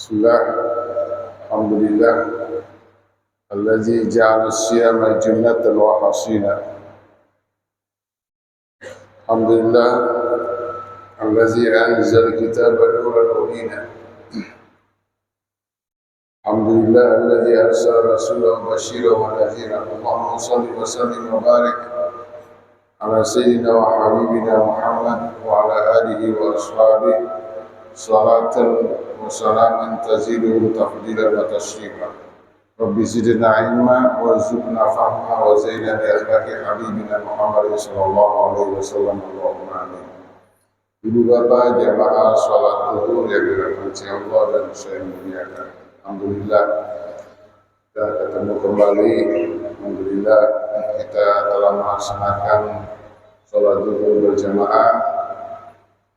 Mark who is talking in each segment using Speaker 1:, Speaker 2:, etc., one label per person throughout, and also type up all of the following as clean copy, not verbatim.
Speaker 1: Bismillah, alhamdulillah, alladzi ja'ala as-siyama jannatan wa hasina. Alhamdulillah, alladzi anzala al-kitaba nuran mubina. Alhamdulillah, alladzi arsala rasulahu basyiran wa nadhira. Allahumma shalli wa sallim wa barik ala sayyidina wa habibina Muhammad wa ala alihi wa ashabihi salatan wa salaman tazidu tafdilan wa tashrima. Rabbi zidna ilma wa zidna fahma wa zainna bi akhlaqi habibina Muhammad sallallahu alaihi wasallam. Allahumma amin. Ibu bapak jamaah salat zuhur yang dirahmati Allah dan saya muliakan. Alhamdulillah kita ketemu kembali. Alhamdulillah kita telah melaksanakan salat zuhur berjamaah.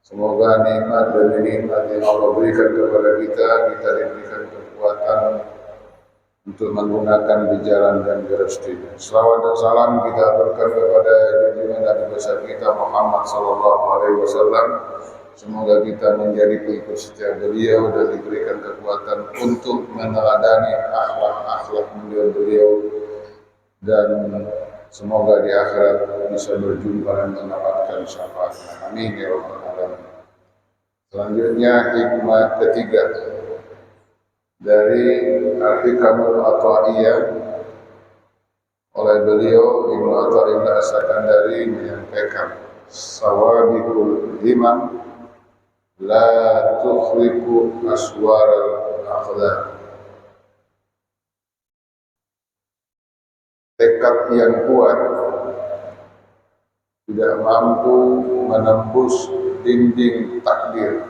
Speaker 1: Semoga nikmat dan nikmat yang Allah berikan kepada kita diberikan kekuatan untuk menggunakan di jalan dan rezekinya. Salawat dan salam kita aturkan kepada junjungan Nabi besar kita Muhammad sallallahu alaihi wasallam. Semoga kita menjadi pengikut setia beliau dan diberikan kekuatan untuk meneladani akhlak beliau dan semoga di akhirat bisa berjumpa dan mendapatkan syafaatnya. Amin ya rabbal alamin. Selanjutnya hikmah ketiga dari Al-Hikamul Athaiyah oleh beliau Ibnu Athaillah As-Sakandari menyampaikan sawabiqul himam la tukhriqu aswaral aqdar. Tekad yang kuat tidak mampu menembus dinding takdir.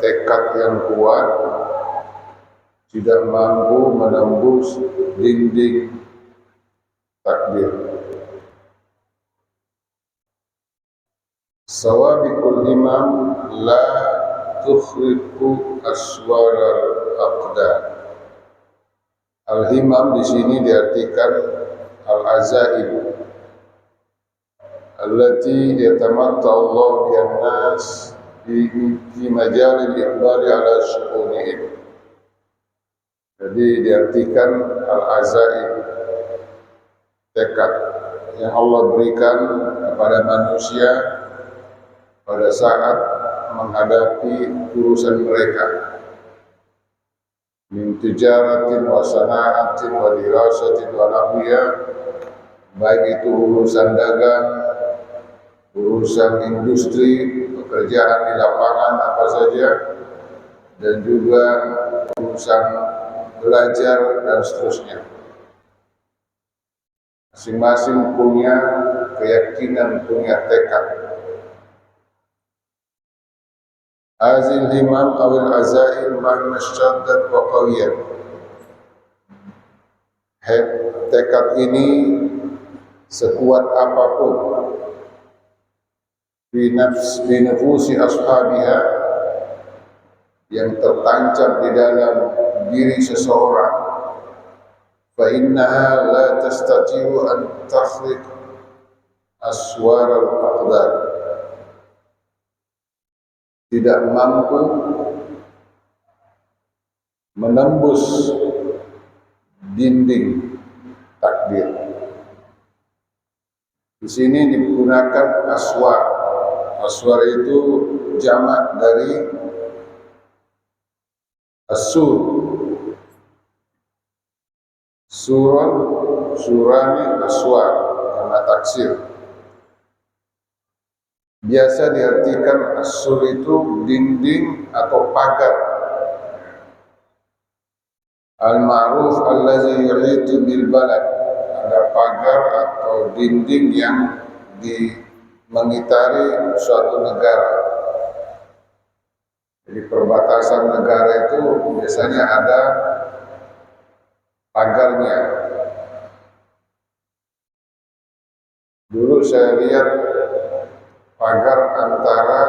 Speaker 1: Tekad yang kuat tidak mampu menembus dinding takdir. Sawabiqul imam la tukhriqu aswaral aqdar. Al-himam di sini diartikan al-azaib allati yatamatta Allah bihan nas fi majalil iqbali ala syu'unihim. Jadi diartikan al-azaib, tekad yang Allah berikan kepada manusia pada saat menghadapi urusan mereka. Min tijaratin wa sana'atin wa dirasatin wa nahwiyah, baik itu urusan dagang, urusan industri, pekerjaan di lapangan apa saja, dan juga urusan belajar dan seterusnya. Masing-masing punya keyakinan, punya tekad. Azil himam awil azail mahma syaddat wa qawiyat. Tekad ini sekuat apapun fi nufusi ashabiha, yang tertancap di dalam diri seseorang, fa innaha la tastati'u an takhliq aswar al-aqdar, tidak mampu menembus dinding takdir. Di sini digunakan aswar. Aswar itu jamak dari as-sur. Surun, surani, aswar, karena taksir. Biasa diartikan as-sur itu dinding atau pagar. Al-ma'ruf allazi yuhitu bil balad. Ada pagar atau dinding yang mengitari suatu negara. Jadi perbatasan negara itu biasanya ada pagarnya. Dulu saya lihat pagar antara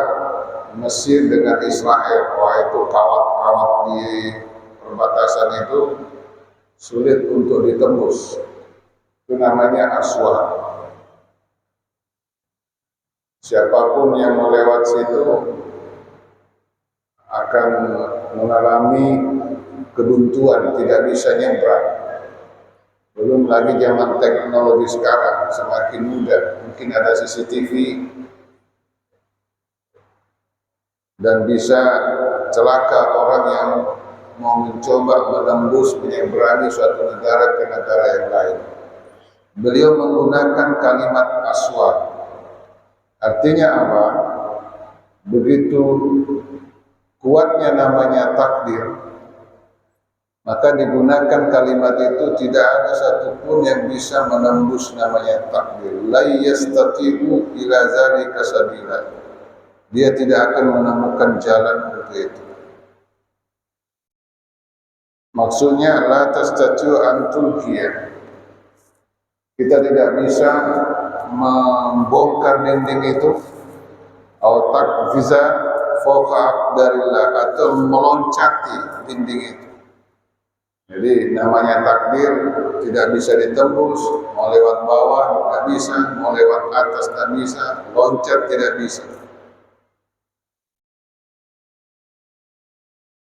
Speaker 1: Mesir dengan Israel. Wah, itu kawat-kawat di perbatasan itu sulit untuk ditembus. Itu namanya aswar. Siapapun yang melewat situ akan mengalami kebuntuan, tidak bisa nyebrang. Belum lagi zaman teknologi sekarang semakin mudah, mungkin ada CCTV dan bisa celaka orang yang mau mencoba menembus menyeberangi suatu negara ke negara yang lain. Beliau menggunakan kalimat aswad. Artinya apa? Begitu kuatnya namanya takdir, maka digunakan kalimat itu, tidak ada satupun yang bisa menembus namanya takdir. La yastati'u ila zalika sabila. Dia tidak akan menemukan jalan untuk itu. Maksudnya la tastati'u an tulqiya. Kita tidak bisa membongkar dinding itu, atau takfiza fawqa aqdarillah, atau meloncati dinding itu. Jadi namanya takdir tidak bisa ditembus, mau lewat bawah tidak bisa, mau lewat atas tidak bisa, loncat tidak bisa.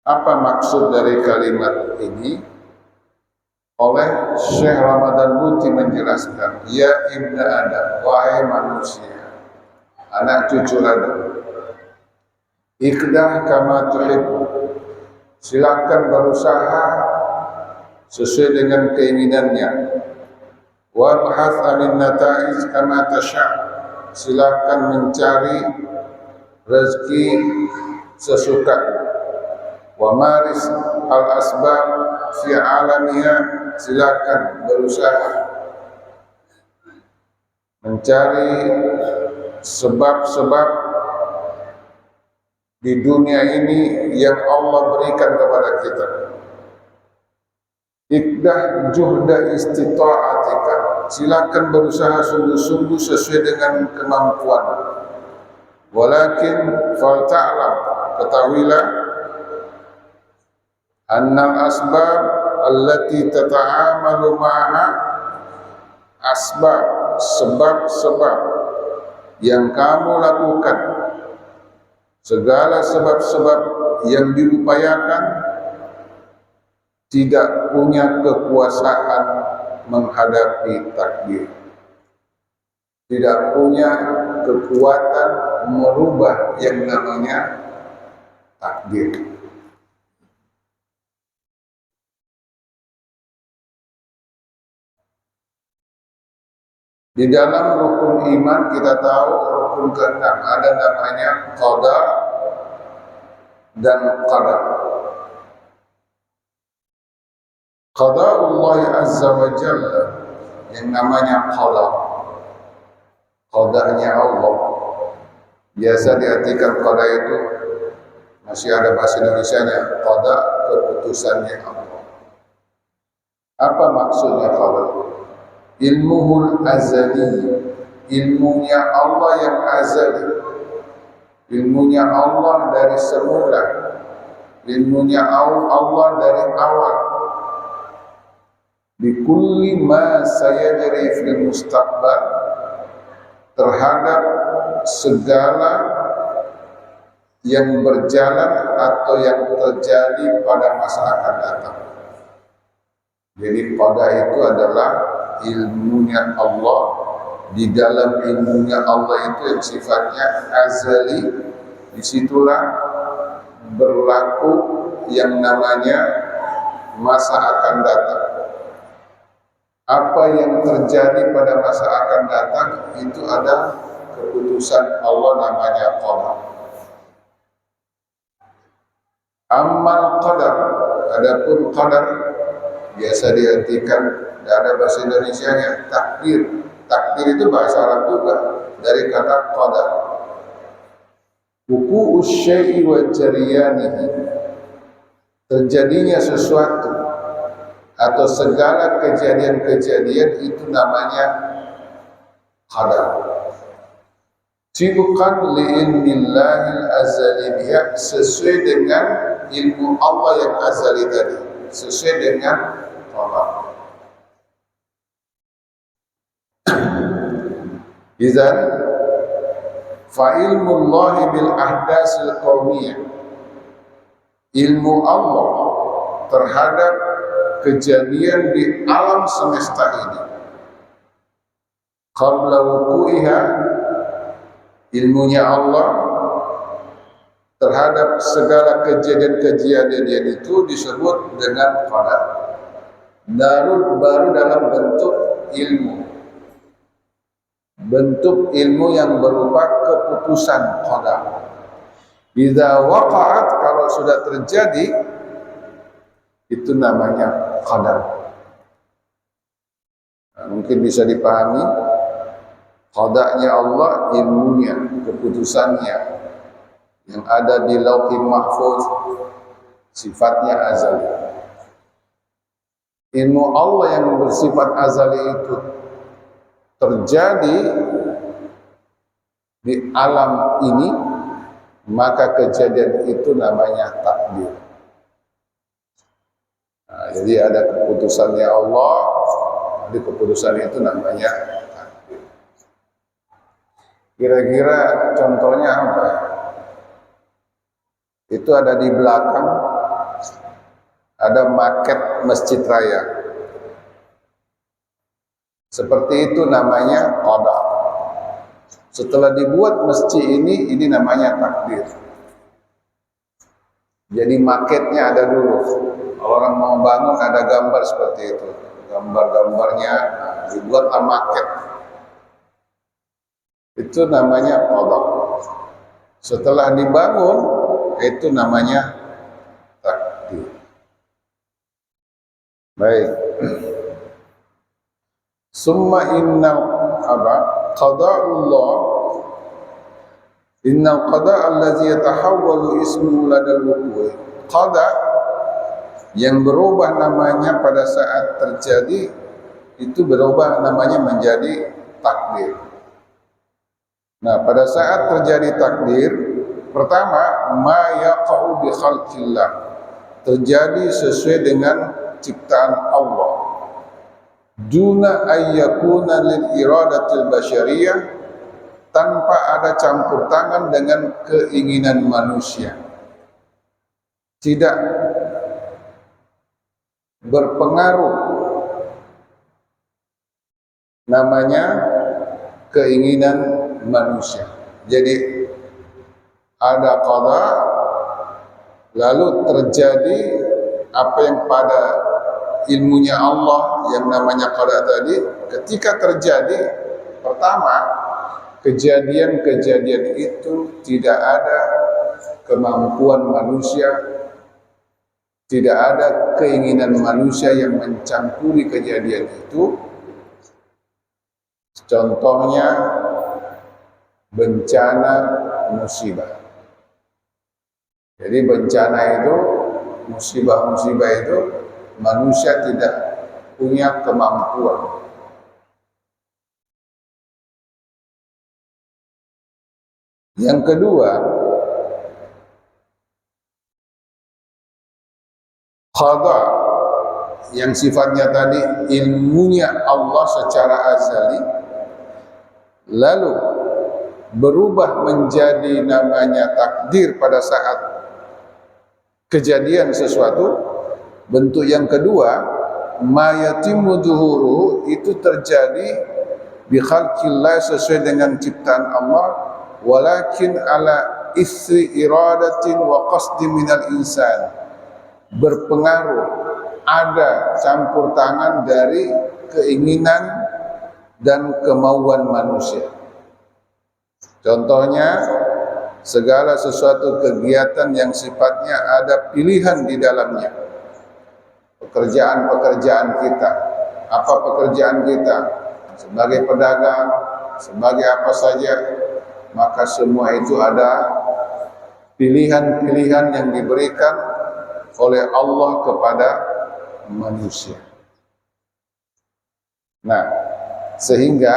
Speaker 1: Apa maksud dari kalimat ini? Oleh Syekh Ramadan Buti menjelaskan, ya ibnu Adam, wahai manusia, anak cucu Adam, iqdah kama tuhibbu, silakan berusaha sesuai dengan keinginannya. Wabhath 'anil nataiz kama tasha', silakan mencari rezeki sesuka. Wa maris al asbab fi 'alamiha, silakan berusaha mencari sebab-sebab di dunia ini yang Allah berikan kepada kita. Iqdah juhda istita'atika, silakan berusaha sungguh-sungguh sesuai dengan kemampuan. Walakin fal ta'lam, ketahuilah, annal asbab allati tata'amalu ma'aha, asbab, sebab-sebab yang kamu lakukan, segala sebab-sebab yang diupayakan, tidak punya kekuasaan menghadapi takdir, tidak punya kekuatan merubah yang namanya takdir. Di dalam rukun iman kita tahu rukun ke-6 ada namanya qada dan qadar. Qada'ullah azza wa jalla, yang namanya qada, qadanya Allah. Biasa diartikan qada itu, masih ada bahasa Indonesianya, qada, keputusannya Allah. Apa maksudnya qada? Ilmuhul azali, ilmunya Allah yang azali, ilmunya Allah dari semula, ilmunya Allah dari awal. Bikulli ma sayajri fil mustaqbal, terhadap segala yang berjalan atau yang terjadi pada masa akan datang. Jadi qada itu adalah ilmunya Allah. Di dalam ilmunya Allah itu yang sifatnya azali, disitulah berlaku yang namanya masa akan datang. Apa yang terjadi pada masa akan datang itu ada keputusan Allah, namanya qada. Ammal qadar, adapun qadar biasa diartikan, tidak ada bahasa Indonesianya, takdir. Takdir itu bahasa Arab juga, dari kata qadar. Wuqu'us syai'i wa jariyanihi, terjadinya sesuatu atau segala kejadian-kejadian itu namanya qadar. Tibqan li'ilmillahil azali biha, sesuai dengan ilmu Allah yang azali tadi, sesuai dengan qadar. Izan Fa ilmullahi bil ahdasil qaumiyah, ilmu Allah terhadap kejadian di alam semesta ini, qabla wuqu'iha, ilmunya Allah terhadap segala kejadian-kejadian itu disebut dengan qadar. Baru dalam bentuk ilmu, bentuk ilmu yang berupa keputusan qadar. Idza waqa'at, kalau sudah terjadi, itu namanya qadar. Nah, mungkin bisa dipahami qadarnya Allah, ilmunya, keputusannya yang ada di Lauhul Mahfuz, sifatnya azali. Ilmu Allah yang bersifat azali itu terjadi di alam ini, maka kejadian itu namanya takdir. Nah, jadi ada keputusannya Allah, di keputusan itu namanya takdir. Kira-kira contohnya apa? Itu ada di belakang, ada maket Masjid Raya. Seperti itu namanya qadar. Setelah dibuat masjid ini namanya takdir. Jadi maketnya ada dulu. Kalau orang mau bangun ada gambar seperti itu. Gambar-gambarnya dibuatlah maket. Itu namanya qadar. Setelah dibangun, itu namanya takdir. Baik. Summa innal qada'ullah, innal qada' allazi yatahawwalu ismuhu ladal wuqu'. Qada' yang berubah namanya pada saat terjadi, itu berubah namanya menjadi takdir. Nah, pada saat terjadi takdir, pertama, ma yaqa'u bi khalqillah, terjadi sesuai dengan ciptaan Allah. Duna ayyakuna lil iradatil basyariyah, tanpa ada campur tangan dengan keinginan manusia. Tidak berpengaruh namanya keinginan manusia. Jadi ada qada, lalu terjadi apa yang pada ilmunya Allah yang namanya qada tadi. Ketika terjadi, pertama, kejadian-kejadian itu tidak ada kemampuan manusia, tidak ada keinginan manusia yang mencampuri kejadian itu. Contohnya bencana musibah. Jadi bencana itu, musibah-musibah itu manusia tidak punya kemampuan. Yang kedua, qada yang sifatnya tadi ilmunya Allah secara azali, lalu berubah menjadi namanya takdir pada saat kejadian sesuatu. Bentuk yang kedua, ma yatimmu zuhuruhu, itu terjadi bi khalqillah, sesuai dengan ciptaan Allah, walakin ala isri iradatin wa qasdi minal insan, berpengaruh, ada campur tangan dari keinginan dan kemauan manusia. Contohnya, segala sesuatu kegiatan yang sifatnya ada pilihan di dalamnya. Pekerjaan-pekerjaan kita, apa pekerjaan kita, sebagai pedagang, sebagai apa saja, maka semua itu ada pilihan-pilihan yang diberikan oleh Allah kepada manusia. Nah, sehingga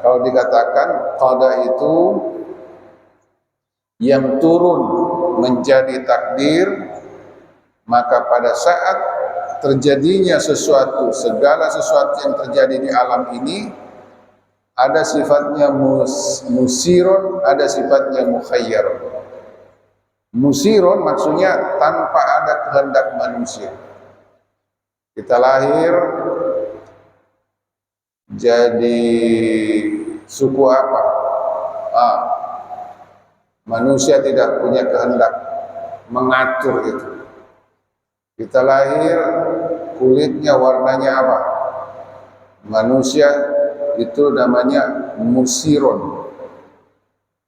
Speaker 1: kalau dikatakan qada itu yang turun menjadi takdir, maka pada saat terjadinya sesuatu, segala sesuatu yang terjadi di alam ini ada sifatnya musiron, ada sifatnya mukhayyar. Musiron maksudnya tanpa ada kehendak manusia. Kita lahir jadi suku apa? Manusia tidak punya kehendak mengatur itu. Kita lahir kulitnya warnanya apa? Manusia itu namanya musiron,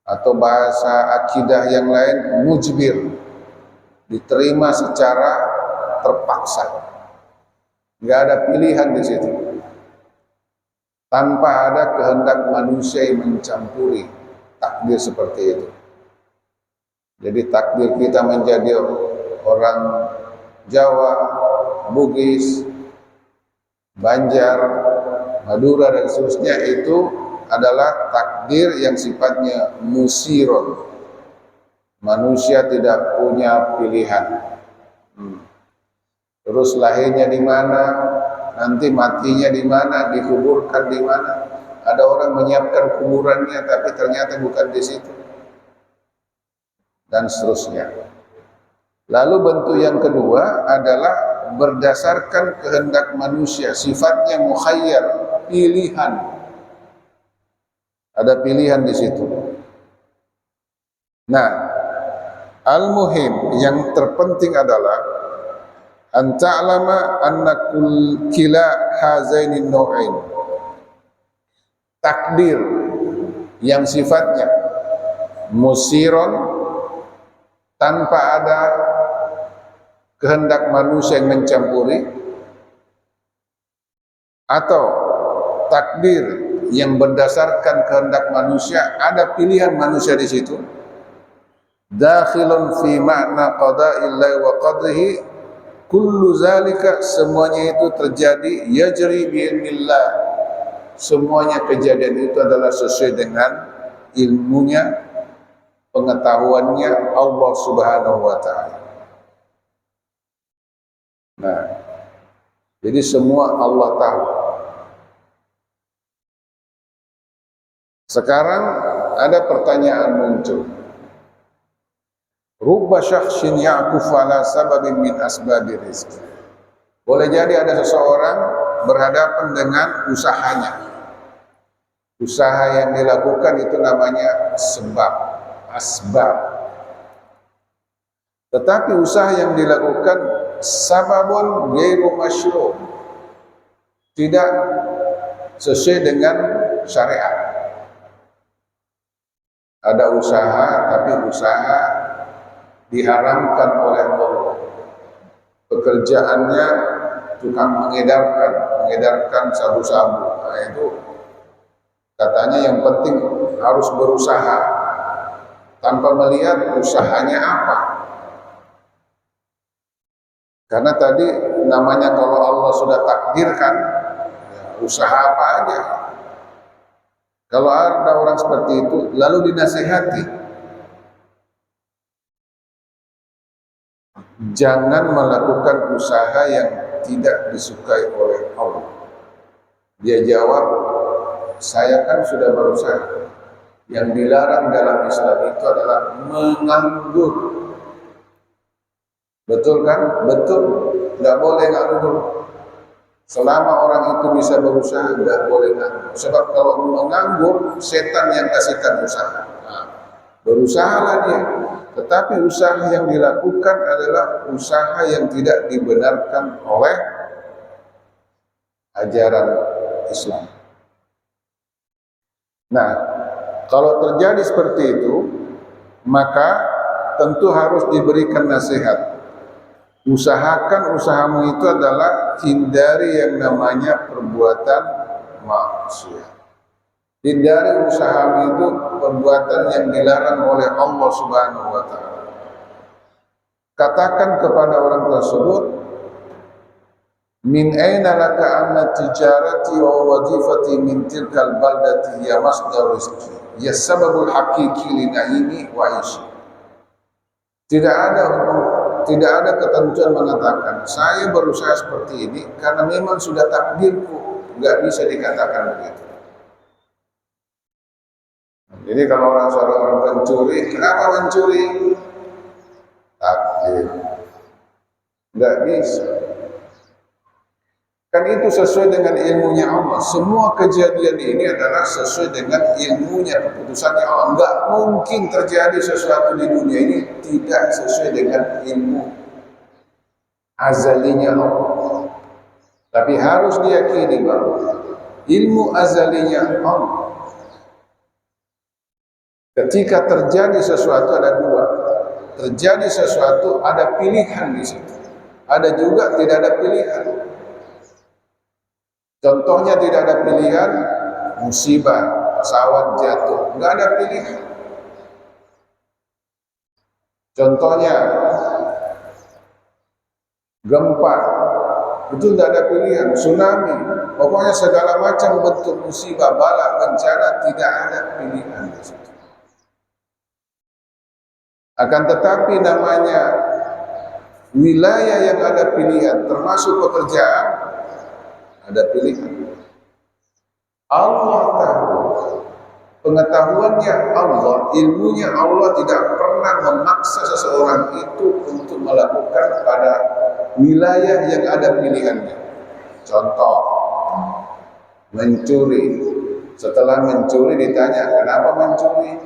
Speaker 1: atau bahasa akidah yang lain mujbir, diterima secara terpaksa, nggak ada pilihan di situ, tanpa ada kehendak manusia yang mencampuri takdir seperti itu. Jadi takdir kita menjadi orang Jawa, Bugis, Banjar, Madura dan seterusnya itu adalah takdir yang sifatnya musiron. Manusia tidak punya pilihan. Terus lahirnya di mana, nanti matinya di mana, dikuburkan di mana. Ada orang menyiapkan kuburannya tapi ternyata bukan di situ. Dan seterusnya. Lalu bentuk yang kedua adalah berdasarkan kehendak manusia, sifatnya mukhayyar, pilihan. Ada pilihan di situ. Nah, al-muhim yang terpenting adalah an ta'lama anna kila hazainin naw'ain. Takdir yang sifatnya musiron, tanpa ada kehendak manusia yang mencampuri, atau takdir yang berdasarkan kehendak manusia, ada pilihan manusia di situ. Dakhilun fi ma'na qada'illahi wa qadrihi, kullu zalika, semuanya itu terjadi yajri bi'ilmillah. Semuanya kejadian itu adalah sesuai dengan ilmunya, pengetahuannya Allah Subhanahu wa ta'ala. Nah, jadi semua Allah tahu. Sekarang ada pertanyaan muncul. Rubba syakhsin ya'kufu ala sababin min asbabi rizq. Boleh jadi ada seseorang berhadapan dengan usahanya. Usaha yang dilakukan itu namanya sebab, asbab. Tetapi usaha yang dilakukan sababun ghairu masyru', tidak sesuai dengan syariat. Ada usaha tapi usaha diharamkan oleh Allah. Pekerjaannya tukang mengedarkan sabu-sabu. Nah, itu katanya yang penting harus berusaha tanpa melihat usahanya apa. Karena tadi namanya kalau Allah sudah takdirkan, ya, usaha apa aja. Kalau ada orang seperti itu, lalu dinasihati, jangan melakukan usaha yang tidak disukai oleh Allah. Dia jawab, saya kan sudah berusaha. Yang dilarang dalam Islam itu adalah menganggur. Betul kan? Betul. Nggak boleh nganggur. Selama orang itu bisa berusaha, nggak boleh nganggur. Sebab kalau menganggur, setan yang kasihkan usaha. Nah, berusahalah dia. Tetapi usaha yang dilakukan adalah usaha yang tidak dibenarkan oleh ajaran Islam. Nah, kalau terjadi seperti itu, maka tentu harus diberikan nasihat. Usahakan usahamu itu adalah hindari yang namanya perbuatan maksiat. Hindari usahamu itu perbuatan yang dilarang oleh Allah Subhanahu wa ta'ala. Katakan kepada orang tersebut, min aina laka anna tijarati wa wazifati min tilkal baldati ya masdar rizqi ya sababul haqiqi li naimi wa ishi. Tidak ada ketentuan mengatakan saya berusaha seperti ini karena memang sudah takdirku. Nggak bisa dikatakan begitu. Jadi kalau seorang pencuri, kenapa mencuri? Takdir. Nggak bisa. Kan itu sesuai dengan ilmunya Allah. Semua kejadian ini adalah sesuai dengan ilmunya, keputusannya Allah. Nggak mungkin terjadi sesuatu di dunia ini tidak sesuai dengan ilmu azalinya Allah. Tapi harus diyakini bahwa ilmu azalinya Allah, ketika terjadi sesuatu ada dua. Terjadi sesuatu ada pilihan di situ. Ada juga tidak ada pilihan. Contohnya tidak ada pilihan, musibah, pesawat jatuh, nggak ada pilihan. Contohnya gempa, itu tidak ada pilihan. Tsunami, pokoknya segala macam bentuk musibah, bala, bencana tidak ada pilihan di situ. Akan tetapi namanya wilayah yang ada pilihan, termasuk pekerjaan, ada pilihan. Allah tahu, pengetahuannya Allah, ilmunya Allah tidak pernah memaksa seseorang itu untuk melakukan pada wilayah yang ada pilihannya. Contoh, mencuri. Setelah mencuri ditanya, kenapa mencuri?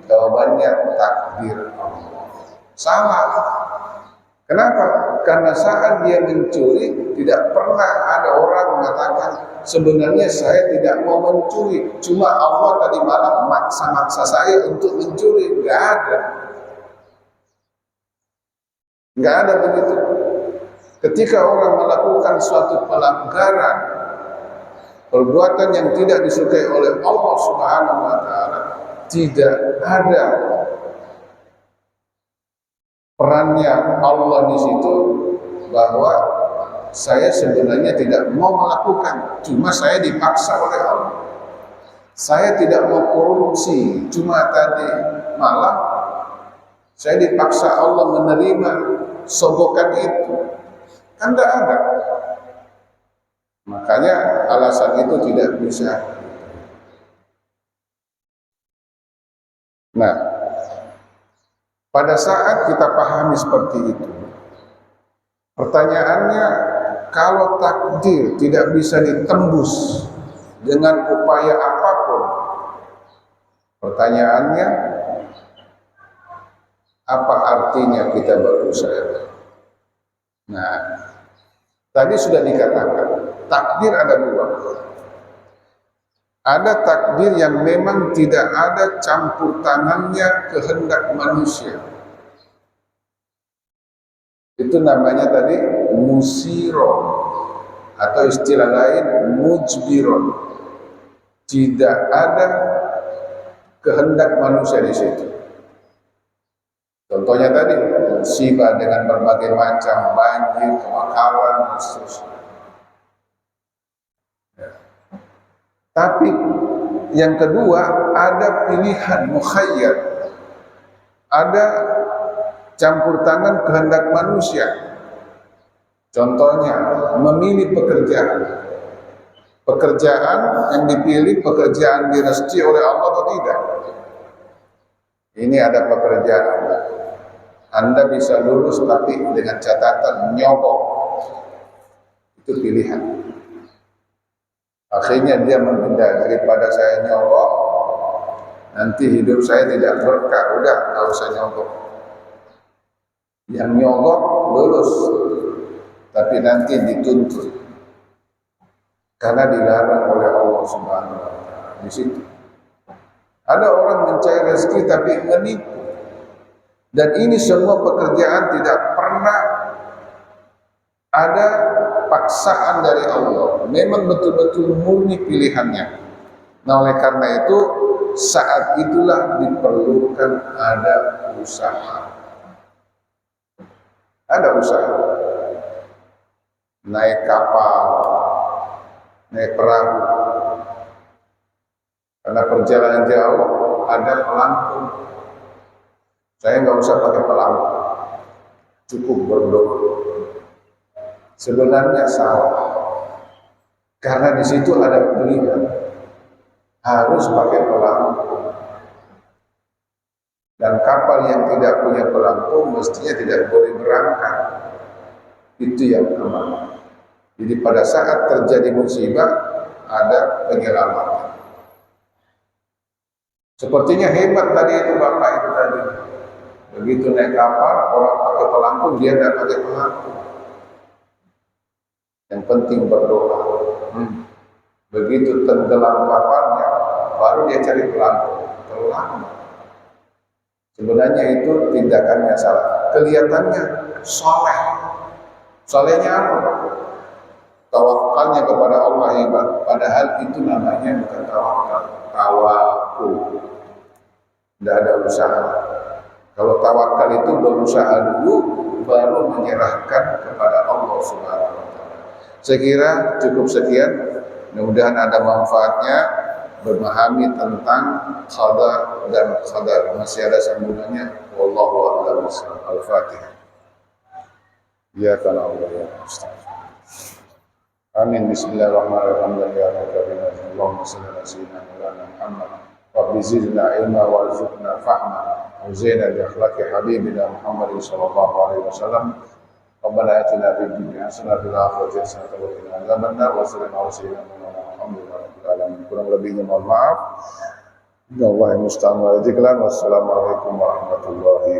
Speaker 1: Jawabannya takdir Allah. Salah. Kenapa? Karena saat dia mencuri tidak pernah ada orang mengatakan sebenarnya saya tidak mau mencuri, cuma Allah tadi malam maksa-maksa saya untuk mencuri. Enggak ada. Enggak ada begitu. Ketika orang melakukan suatu pelanggaran, perbuatan yang tidak disukai oleh Allah Subhanahu wa taala, tidak ada perannya Allah di situ bahwa saya sebenarnya tidak mau melakukan, cuma saya dipaksa oleh Allah. Saya tidak mau korupsi, cuma tadi malam saya dipaksa Allah menerima sogokan itu. Kan tidak ada. Makanya alasan itu tidak bisa. Nah, pada saat kita pahami seperti itu, pertanyaannya, kalau takdir tidak bisa ditembus dengan upaya apapun, pertanyaannya, apa artinya kita berusaha? Nah, tadi sudah dikatakan, takdir ada dua. Ada takdir yang memang tidak ada campur tangannya kehendak manusia. Itu namanya tadi musiro, atau istilah lain mujbiron. Tidak ada kehendak manusia di situ. Contohnya tadi musibah dengan berbagai macam banjir, kebakaran, dan seterusnya. Tapi yang kedua, ada pilihan mukhayyar, ada campur tangan kehendak manusia. Contohnya memilih pekerjaan. Pekerjaan yang dipilih, pekerjaan direstui oleh Allah atau tidak. Ini ada pekerjaan, Anda bisa lulus tapi dengan catatan nyogok. Itu pilihan. Akhirnya dia menghindar, daripada saya nyogok, nanti hidup saya tidak berkah, udah nggak usah nyogok. Yang nyogok lulus, tapi nanti dituntut karena dilarang oleh Allah Subhanahu wa taala. Di situ ada orang mencari rezeki tapi menipu, dan ini semua pekerjaan tidak pernah ada paksaan dari Allah, memang betul-betul murni pilihannya. Nah, oleh karena itu saat itulah diperlukan ada usaha. Ada usaha. Naik kapal, naik perahu. Karena perjalanan jauh ada pelampung. Saya nggak usah pakai pelampung, cukup berdoa. Sebenarnya salah, karena di situ ada pilihan, harus pakai pelampung Dan kapal yang tidak punya pelampung mestinya tidak boleh berangkat. Itu yang aman. Jadi pada saat terjadi musibah ada penyelamatan. Sepertinya hebat tadi itu bapak itu tadi. Begitu naik kapal orang pakai pelampung, dia tidak pakai pelampung. Yang penting berdoa. Begitu tenggelam kapalnya, baru dia cari pelampung. Terlambat. Sebenarnya itu tindakannya salah. Kelihatannya soleh. Solehnya apa? Tawakalnya kepada Allah hebat. Padahal itu namanya bukan tawakal. Tawakul. Tidak ada usaha. Kalau tawakal itu berusaha dulu, baru menyerahkan kepada Allah Subhanahu wa Ta'ala. Saya kira cukup sekian. Mudah-mudahan ada manfaatnya. Memahami tentang qada dan qadar. Masih ada sambungannya. Wallahu a'lam bishawab. Al-Fatihah. Ya kana Allah ya Ustaz. Amin. Bismillahirrahmanirrahim. Ya Rabbana Allahumma shalli ala sayyidina Muhammad. Rabbi zidna ilma warzuqna fahma. Uzina bi akhlaqi habibina Muhammad sallallahu alaihi wasallam. Rabbana atina fid dunya hasanah wa fil akhirati hasanah wa qina adzabannar. Wa sallallahu alaihi wa sallam. Alhamdulillah. Kurang lebihnya mohon maaf. Innallaha musta'an wa adzikran. Wassalamualaikum warahmatullahi